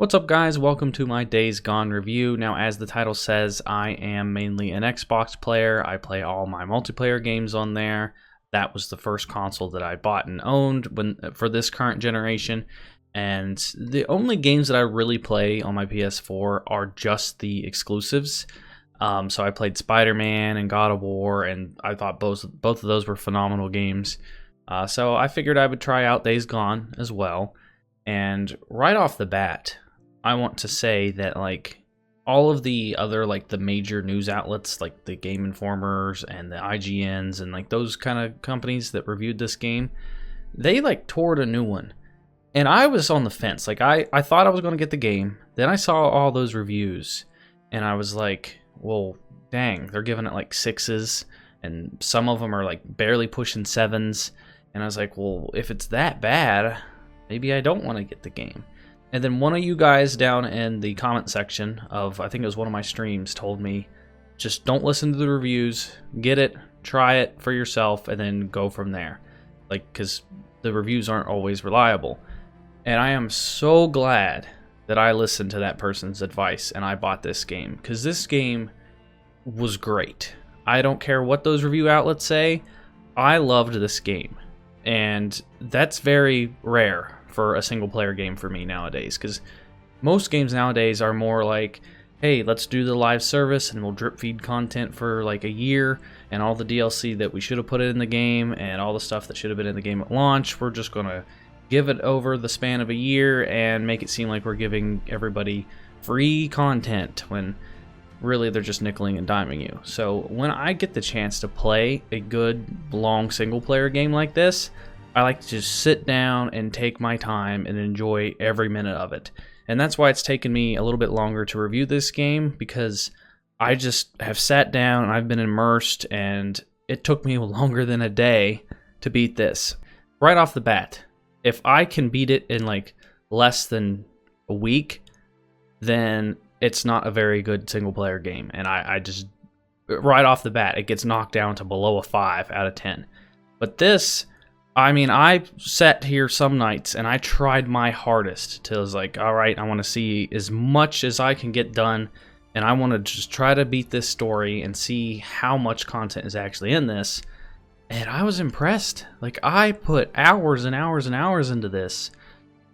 What's up, guys? Welcome to my Days Gone review. Now, as the title says, I am mainly an Xbox player. I play all my multiplayer games on there. That was the first console that I bought and owned for this current generation. And the only games that I really play on my PS4 are just the exclusives. So I played Spider-Man and God of War, and I thought both of those were phenomenal games. So I figured I would try out Days Gone as well. And right off the bat, I want to say that all of the other the major news outlets like the Game Informers and the IGNs and those kind of companies that reviewed this game, they toured a new one. And I was on the fence. I thought I was going to get the game. Then I saw all those reviews and I was like, well, dang, they're giving it sixes and some of them are barely pushing sevens. And I was like, well, if it's that bad, maybe I don't want to get the game. And then one of you guys down in the comment section of, I think it was one of my streams, told me, just don't listen to the reviews, get it, try it for yourself, and then go from there. Because the reviews aren't always reliable. And I am so glad that I listened to that person's advice and I bought this game, because this game was great. I don't care what those review outlets say, I loved this game. And that's very rare for a single player game for me nowadays, because most games nowadays are more hey, let's do the live service and we'll drip feed content for a year, and all the DLC that we should have put in the game and all the stuff that should have been in the game at launch, we're just gonna give it over the span of a year and make it seem like we're giving everybody free content when really they're just nickeling and diming you. So when I get the chance to play a good long single player game like this, I like to just sit down and take my time and enjoy every minute of it. And that's why it's taken me a little bit longer to review this game, because I just have sat down and I've been immersed, and it took me longer than a day to beat this. Right off the bat, if I can beat it in less than a week, then it's not a very good single player game. And I just, right off the bat, it gets knocked down to below a 5 out of 10. But this, I mean, I sat here some nights and I tried my hardest till I was all right, I want to see as much as I can get done, and I want to just try to beat this story and see how much content is actually in this. And I was impressed. I put hours and hours and hours into this.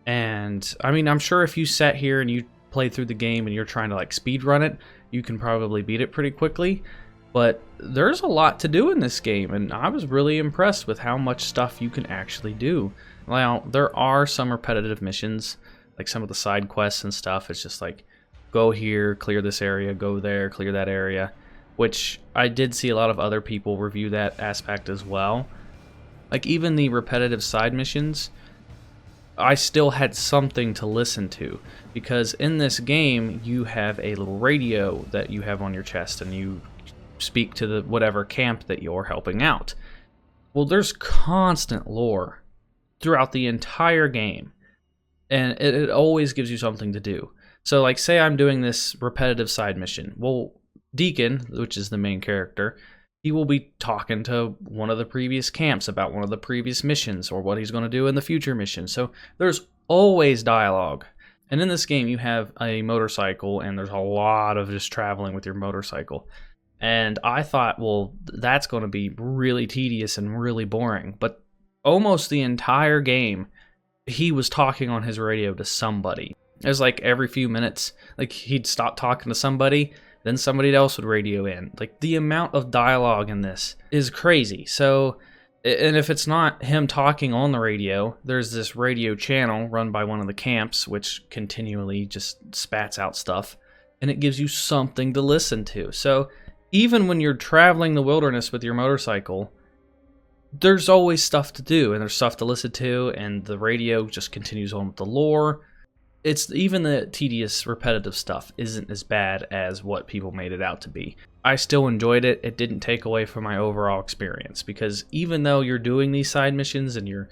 And I mean, I'm sure if you sat here and you played through the game and you're trying to speed run it, you can probably beat it pretty quickly. But there's a lot to do in this game, and I was really impressed with how much stuff you can actually do. Now, there are some repetitive missions, some of the side quests and stuff. It's just go here, clear this area, go there, clear that area, which I did see a lot of other people review that aspect as well. Even the repetitive side missions, I still had something to listen to, because in this game, you have a little radio that you have on your chest, and you speak to the whatever camp that you're helping out. Well, there's constant lore throughout the entire game, and it always gives you something to do. So say I'm doing this repetitive side mission. Well, Deacon, which is the main character, he will be talking to one of the previous camps about one of the previous missions or what he's going to do in the future mission. So there's always dialogue. And in this game, you have a motorcycle, and there's a lot of just traveling with your motorcycle. And I thought, well, that's going to be really tedious and really boring. But almost the entire game, he was talking on his radio to somebody. It was every few minutes, he'd stop talking to somebody, then somebody else would radio in. The amount of dialogue in this is crazy. So, and if it's not him talking on the radio, there's this radio channel run by one of the camps, which continually just spats out stuff, and it gives you something to listen to. So even when you're traveling the wilderness with your motorcycle, there's always stuff to do, and there's stuff to listen to, and the radio just continues on with the lore. It's even the tedious, repetitive stuff isn't as bad as what people made it out to be. I still enjoyed it. It didn't take away from my overall experience, because even though you're doing these side missions and you're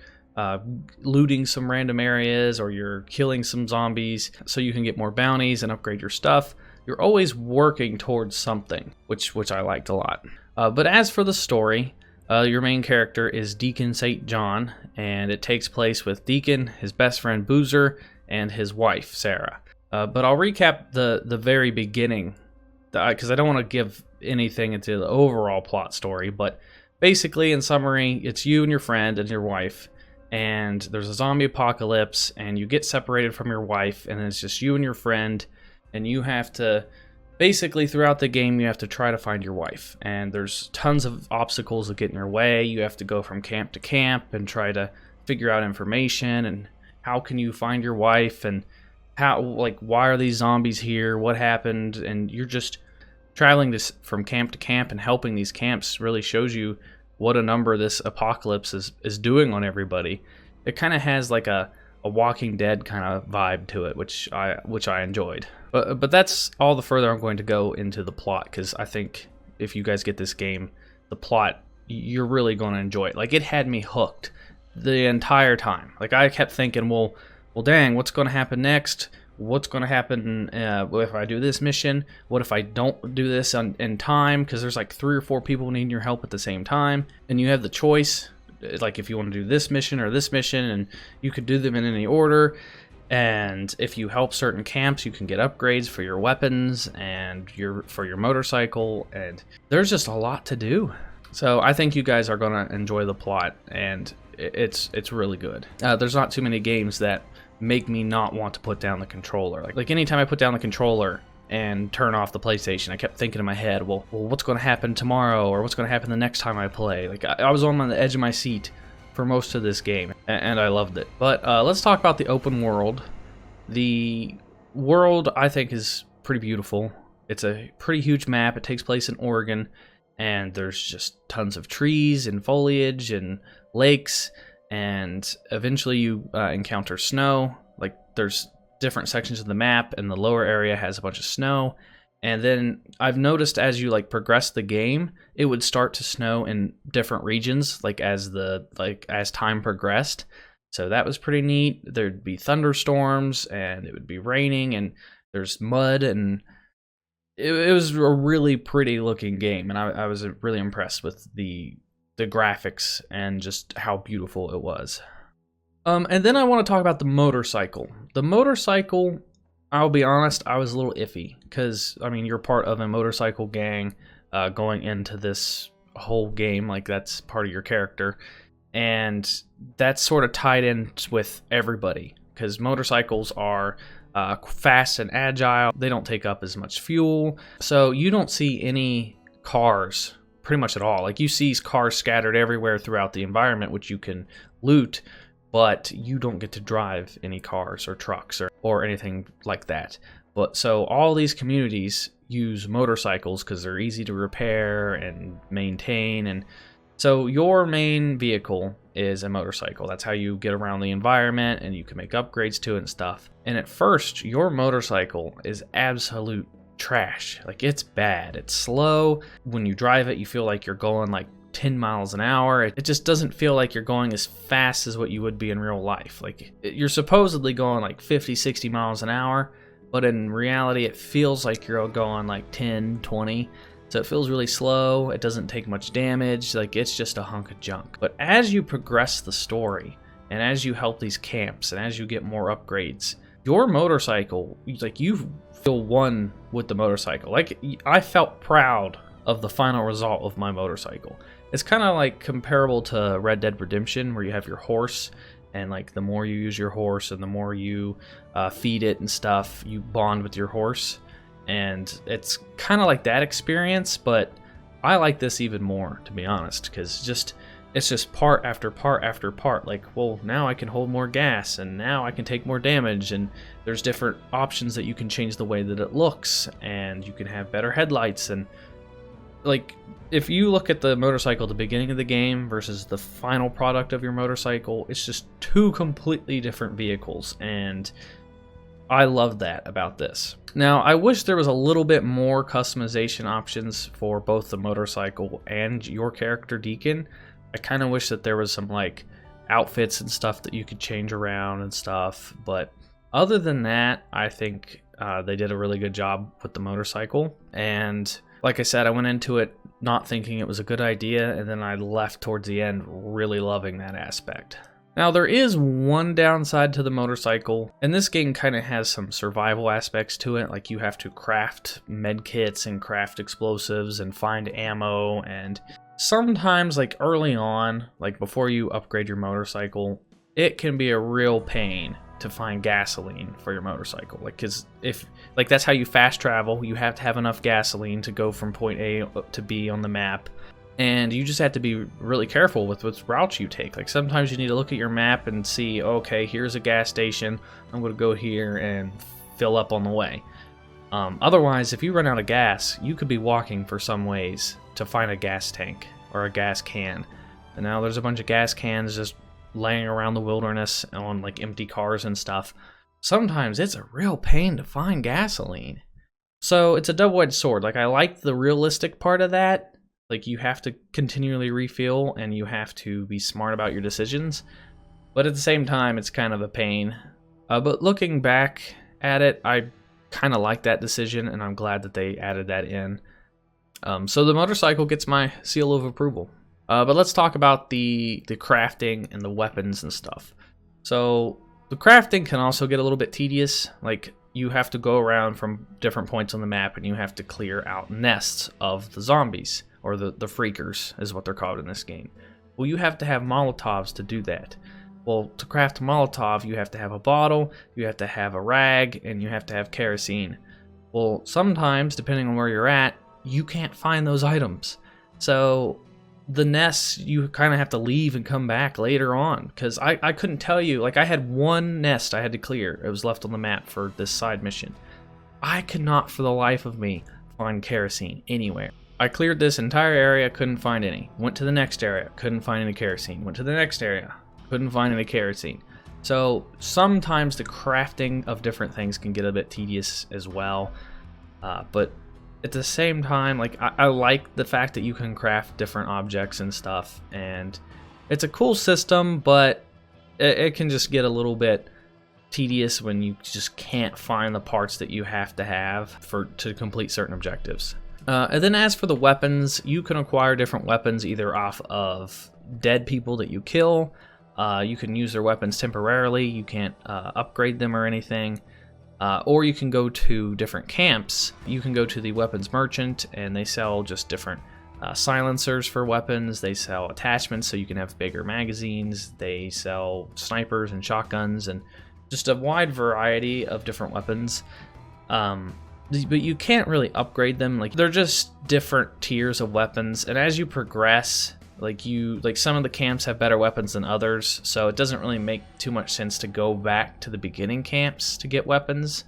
looting some random areas, or you're killing some zombies so you can get more bounties and upgrade your stuff, you're always working towards something, which I liked a lot. But as for the story, your main character is Deacon St. John, and it takes place with Deacon, his best friend Boozer, and his wife, Sarah. But I'll recap the very beginning, because I don't want to give anything into the overall plot story. But basically, in summary, it's you and your friend and your wife, and there's a zombie apocalypse, and you get separated from your wife, and it's just you and your friend, and you have to, basically throughout the game, you have to try to find your wife, and there's tons of obstacles that get in your way. You have to go from camp to camp and try to figure out information, and how can you find your wife, and how, like, why are these zombies here, what happened, and you're just traveling this from camp to camp, and helping these camps really shows you what a number this apocalypse is doing on everybody. It kind of has like a Walking Dead kind of vibe to it, which I enjoyed. But that's all the further I'm going to go into the plot, because I think if you guys get this game, the plot, you're really going to enjoy it. Like, it had me hooked the entire time. Like, I kept thinking, well, dang, what's going to happen next? What's going to happen if I do this mission? What if I don't do this in time? Because there's like 3 or 4 people needing your help at the same time, and you have the choice, like if you want to do this mission or this mission, and you could do them in any order. And if you help certain camps, you can get upgrades for your weapons and for your motorcycle, and there's just a lot to do. So I think you guys are going to enjoy the plot, and it's really good. There's not too many games that make me not want to put down the controller. Like anytime I put down the controller and turn off the PlayStation, I kept thinking in my head, well, what's going to happen tomorrow, or what's going to happen the next time I play? Like, I was on the edge of my seat for most of this game, and I loved it. But let's talk about the open world. The world, I think, is pretty beautiful. It's a pretty huge map. It takes place in Oregon, and there's just tons of trees and foliage and lakes, and eventually you encounter snow. Like, there's different sections of the map, and the lower area has a bunch of snow. And then I've noticed as you progress the game, it would start to snow in different regions, as time progressed. So that was pretty neat. There'd be thunderstorms, and it would be raining, and there's mud, and it was a really pretty looking game, and I was really impressed with the graphics and just how beautiful it was. And then I want to talk about the motorcycle. The motorcycle, I'll be honest, I was a little iffy, because, I mean, you're part of a motorcycle gang going into this whole game, that's part of your character, and that's sort of tied in with everybody, because motorcycles are fast and agile. They don't take up as much fuel, so you don't see any cars pretty much at all. You see cars scattered everywhere throughout the environment, which you can loot, but you don't get to drive any cars or trucks or anything like that. But so all these communities use motorcycles because they're easy to repair and maintain, and so your main vehicle is a motorcycle. That's how you get around the environment, and you can make upgrades to it and stuff. And at first, your motorcycle is absolute trash. It's bad. It's slow. When you drive it, you feel like you're going 10 miles an hour. It just doesn't feel like you're going as fast as what you would be in real life. You're supposedly going 50, 60 miles an hour, but in reality, it feels like you're going 10, 20. So it feels really slow. It doesn't take much damage. It's just a hunk of junk. But as you progress the story, and as you help these camps, and as you get more upgrades, your motorcycle, you feel one with the motorcycle. I felt proud of the final result of my motorcycle. It's kind of comparable to Red Dead Redemption, where you have your horse, and the more you use your horse and the more you feed it and stuff, you bond with your horse. And it's kind of like that experience, but I like this even more, to be honest, because it's just part after part after part. Well, now I can hold more gas, and now I can take more damage, and there's different options that you can change the way that it looks, and you can have better headlights. And if you look at the motorcycle at the beginning of the game versus the final product of your motorcycle, it's just 2 completely different vehicles, and I love that about this. Now, I wish there was a little bit more customization options for both the motorcycle and your character, Deacon. I kind of wish that there was some outfits and stuff that you could change around and stuff, but other than that, I think they did a really good job with the motorcycle. And like I said, I went into it not thinking it was a good idea, and then I left towards the end really loving that aspect. Now, there is one downside to the motorcycle, and this game kind of has some survival aspects to it, like you have to craft med kits and craft explosives and find ammo, and sometimes, like early on, like before you upgrade your motorcycle, it can be a real pain to find gasoline for your motorcycle. Like, cause if, like, that's how you fast travel, you have to have enough gasoline to go from point A to B on the map. And you just have to be really careful with what routes you take. Like, sometimes you need to look at your map and see, okay, here's a gas station. I'm going to go here and fill up on the way. Otherwise, if you run out of gas, you could be walking for some ways to find a gas tank or a gas can. And now there's a bunch of gas cans just laying around the wilderness on like empty cars and stuff. Sometimes it's a real pain to find gasoline. So it's a double-edged sword. Like, I like the realistic part of that. Like, you have to continually refuel and you have to be smart about your decisions. But at the same time, it's kind of a pain. But looking back at it, I kind of like that decision, and I'm glad that they added that in. So the motorcycle gets my seal of approval. But let's talk about the crafting and the weapons and stuff. So the crafting can also get a little bit tedious. Like, you have to go around from different points on the map and you have to clear out nests of the zombies, or the freakers is what they're called in this game. Well, you have to have Molotovs to do that. Well, to craft a Molotov, you have to have a bottle, you have to have a rag, and you have to have kerosene. Well, sometimes, depending on where you're at, you can't find those items. So the nests, you kind of have to leave and come back later on, because I couldn't tell you. Like, I had one nest I had to clear. It was left on the map for this side mission. I could not for the life of me find kerosene anywhere. I cleared this entire area, couldn't find any. Went to the next area, couldn't find any kerosene. Went to the next area, couldn't find any kerosene. So sometimes the crafting of different things can get a bit tedious as well. But at the same time, like, I like the fact that you can craft different objects and stuff. And it's a cool system, but it can just get a little bit tedious when you just can't find the parts that you have to to complete certain objectives. And then as for the weapons, you can acquire different weapons either off of dead people that you kill. You can use their weapons temporarily. You can't upgrade them or anything. Or you can go to different camps. You can go to the weapons merchant, and they sell just different silencers for weapons. They sell attachments so you can have bigger magazines. They sell snipers and shotguns and just a wide variety of different weapons. But you can't really upgrade them. Like, they're just different tiers of weapons, and as you progress, like some of the camps have better weapons than others, so it doesn't really make too much sense to go back to the beginning camps to get weapons,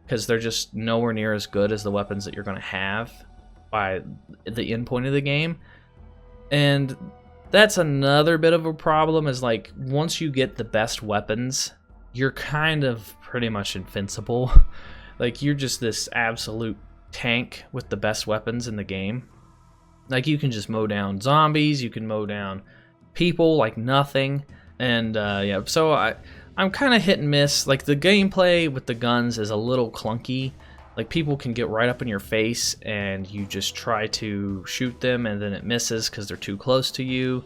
because they're just nowhere near as good as the weapons that you're going to have by the end point of the game. And that's another bit of a problem, is like, once you get the best weapons, you're kind of pretty much invincible. Like, you're just this absolute tank with the best weapons in the game. Like, you can just mow down zombies, you can mow down people like nothing. And yeah, so I'm kind of hit and miss. Like, the gameplay with the guns is a little clunky. Like, people can get right up in your face and you just try to shoot them and then it misses because they're too close to you.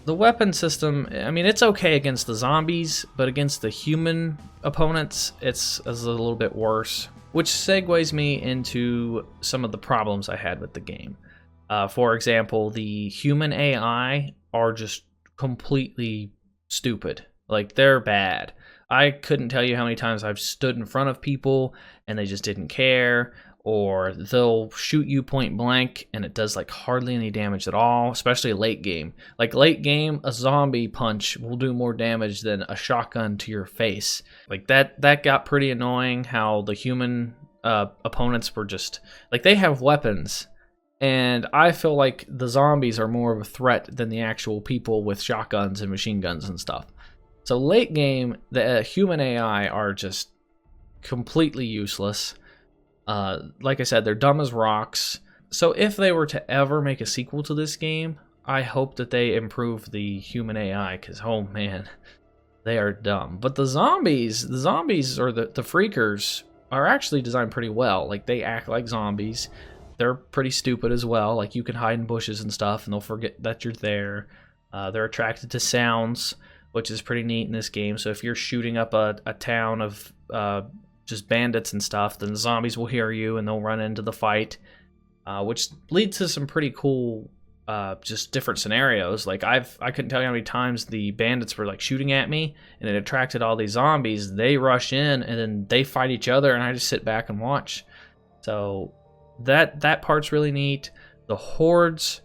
The weapon system, I mean, it's okay against the zombies, but against the human opponents, it's a little bit worse. Which segues me into some of the problems I had with the game. For example, the human AI are just completely stupid. Like, they're bad. I couldn't tell you how many times I've stood in front of people and they just didn't care, or they'll shoot you point blank and it does like hardly any damage at all, especially late game. Like, late game, a zombie punch will do more damage than a shotgun to your face. Like, that got pretty annoying, how the human opponents were just, like, they have weapons, and I feel like the zombies are more of a threat than the actual people with shotguns and machine guns and stuff. So late game, the human AI are just completely useless. Like I said, they're dumb as rocks. So if they were to ever make a sequel to this game, I hope that they improve the human AI, because, oh man, they are dumb. But the zombies or the freakers are actually designed pretty well. Like, they act like zombies. They're pretty stupid as well. Like, you can hide in bushes and stuff and they'll forget that you're there. They're attracted to sounds, which is pretty neat in this game. So if you're shooting up a town of just bandits and stuff, then the zombies will hear you and they'll run into the fight, which leads to some pretty cool just different scenarios. Like I couldn't tell you how many times the bandits were like shooting at me and it attracted all these zombies. They rush in and then they fight each other and I just sit back and watch. So that part's really neat. The hordes,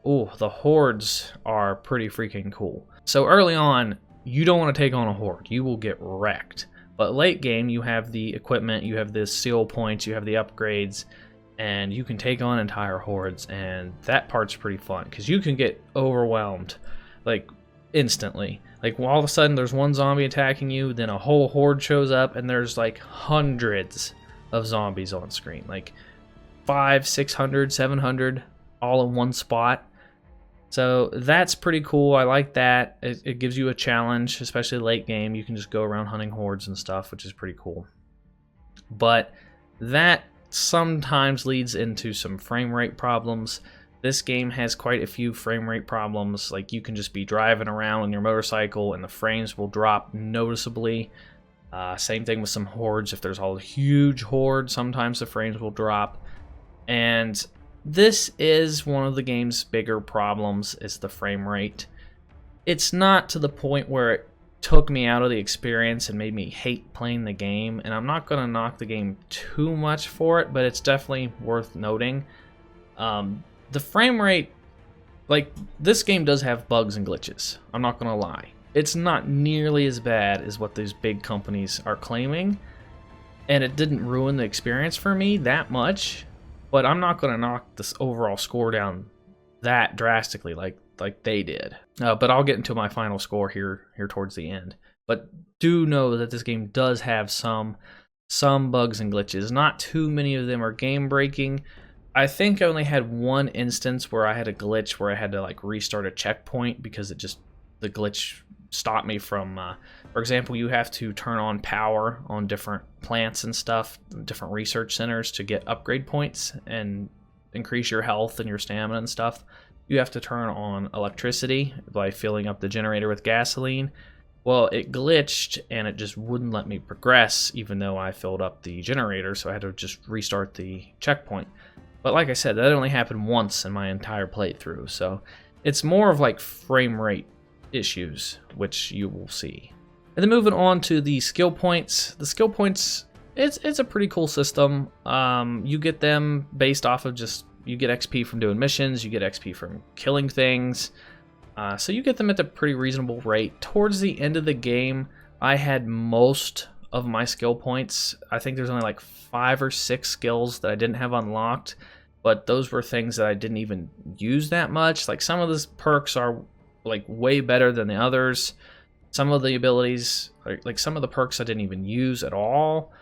the hordes are pretty freaking cool. So early on, you don't want to take on a horde. You will get wrecked. But late game, you have the equipment, you have the skill points, you have the upgrades, and you can take on entire hordes, and that part's pretty fun because you can get overwhelmed like instantly. Like all of a sudden there's one zombie attacking you, then a whole horde shows up and there's like hundreds of zombies on screen, like 500, 600, 700 all in one spot. So that's pretty cool. I like that. It gives you a challenge, especially late game. You can just go around hunting hordes and stuff, which is pretty cool. But that sometimes leads into some frame rate problems. This game has quite a few frame rate problems. Like you can just be driving around on your motorcycle and the frames will drop noticeably. Same thing with some hordes. If there's a huge horde, sometimes the frames will drop. And this is one of the game's bigger problems, is the frame rate. It's not to the point where it took me out of the experience and made me hate playing the game, and I'm not going to knock the game too much for it, but it's definitely worth noting. The frame rate, like, this game does have bugs and glitches. I'm not going to lie. It's not nearly as bad as what these big companies are claiming, and it didn't ruin the experience for me that much. But I'm not going to knock this overall score down that drastically like they did. But I'll get into my final score here towards the end. But do know that this game does have some bugs and glitches. Not too many of them are game breaking. I think I only had one instance where I had a glitch where I had to like restart a checkpoint because the glitch stopped me from, for example, you have to turn on power on different plants and stuff, different research centers to get upgrade points and increase your health and your stamina and stuff. You have to turn on electricity by filling up the generator with gasoline. Well, it glitched and it just wouldn't let me progress even though I filled up the generator, so I had to just restart the checkpoint. But like I said, that only happened once in my entire playthrough, so it's more of like frame rate issues, which you will see. And then moving on to the skill points. The skill points, it's a pretty cool system. You get them based off of just, you get XP from doing missions, you get XP from killing things. So you get them at a pretty reasonable rate. Towards the end of the game, I had most of my skill points. I think there's only like 5 or 6 skills that I didn't have unlocked, but those were things that I didn't even use that much. Like some of the perks are like way better than the others. Some of the abilities, like some of the perks I didn't even use at all.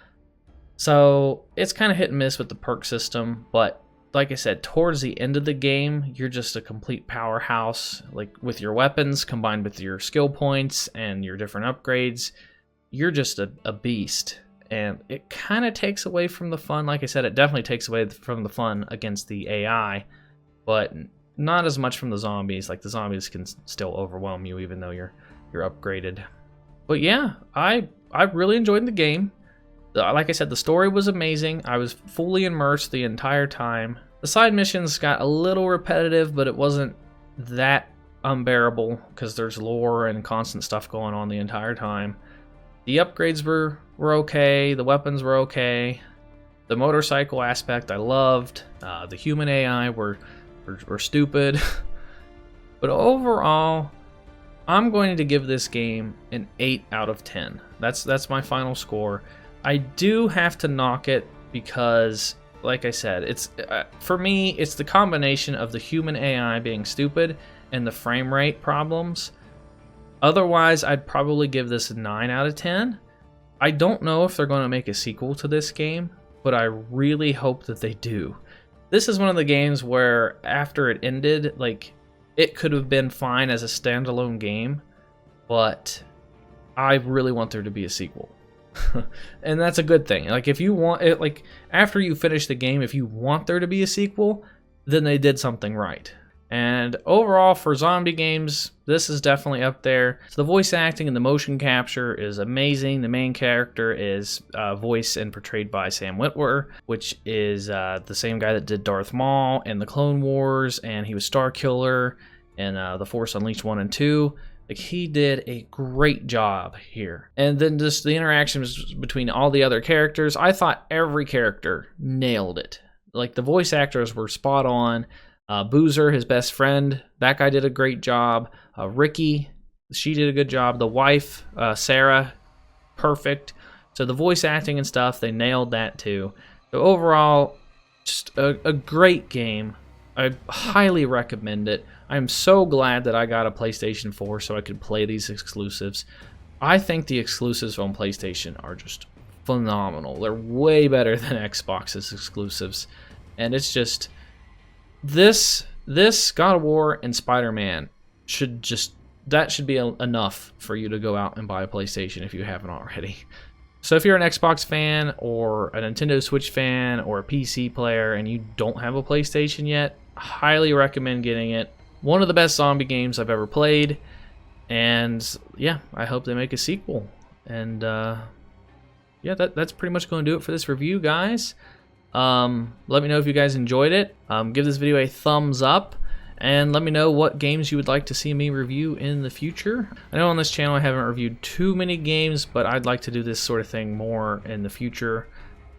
So it's kind of hit and miss with the perk system, but like I said, towards the end of the game, you're just a complete powerhouse. Like with your weapons combined with your skill points and your different upgrades, you're just a beast. And it kind of takes away from the fun. Like I said, it definitely takes away from the fun against the AI, but not as much from the zombies. Like the zombies can still overwhelm you even though you're upgraded. But yeah, I really enjoyed the game. Like I said, the story was amazing. I was fully immersed the entire time. The side missions got a little repetitive, but it wasn't that unbearable because there's lore and constant stuff going on the entire time. The upgrades were okay. The weapons were okay. The motorcycle aspect I loved. The human AI were stupid. But overall, I'm going to give this game an 8 out of 10. That's my final score. I do have to knock it because, like I said, it's for me, it's the combination of the human AI being stupid and the frame rate problems. Otherwise, I'd probably give this a 9 out of 10. I don't know if they're going to make a sequel to this game, but I really hope that they do. This is one of the games where after it ended, like, it could have been fine as a standalone game, but I really want there to be a sequel. And that's a good thing. Like, if you want it, like, after you finish the game, if you want there to be a sequel, then they did something right. And overall, for zombie games, this is definitely up there. So the voice acting and the motion capture is amazing. The main character is voiced and portrayed by Sam Witwer, which is the same guy that did Darth Maul in the Clone Wars, and he was Starkiller in The Force Unleashed 1 and 2. Like, he did a great job here. And then just the interactions between all the other characters, I thought every character nailed it. Like, the voice actors were spot on. Boozer, his best friend, that guy did a great job. Ricky, she did a good job. The wife, Sarah, perfect. So the voice acting and stuff, they nailed that too. So overall, just a great game. I highly recommend it. I'm so glad that I got a PlayStation 4 so I could play these exclusives. I think the exclusives on PlayStation are just phenomenal. They're way better than Xbox's exclusives. And it's just... This God of War and Spider-Man should be enough for you to go out and buy a PlayStation if you haven't already. So if you're an Xbox fan or a Nintendo Switch fan or a PC player and you don't have a PlayStation yet, highly recommend getting it. One of the best zombie games I've ever played, and yeah, I hope they make a sequel. And yeah, that's pretty much going to do it for this review, guys. Let me know if you guys enjoyed it. Give this video a thumbs up, and let me know what games you would like to see me review in the future. I know on this channel I haven't reviewed too many games, but I'd like to do this sort of thing more in the future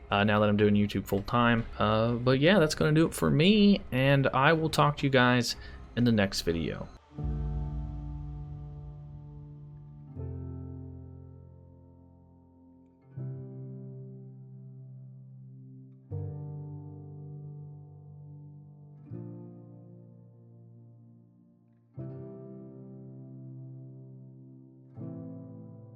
now that I'm doing YouTube full time. But yeah, that's going to do it for me, and I will talk to you guys in the next video.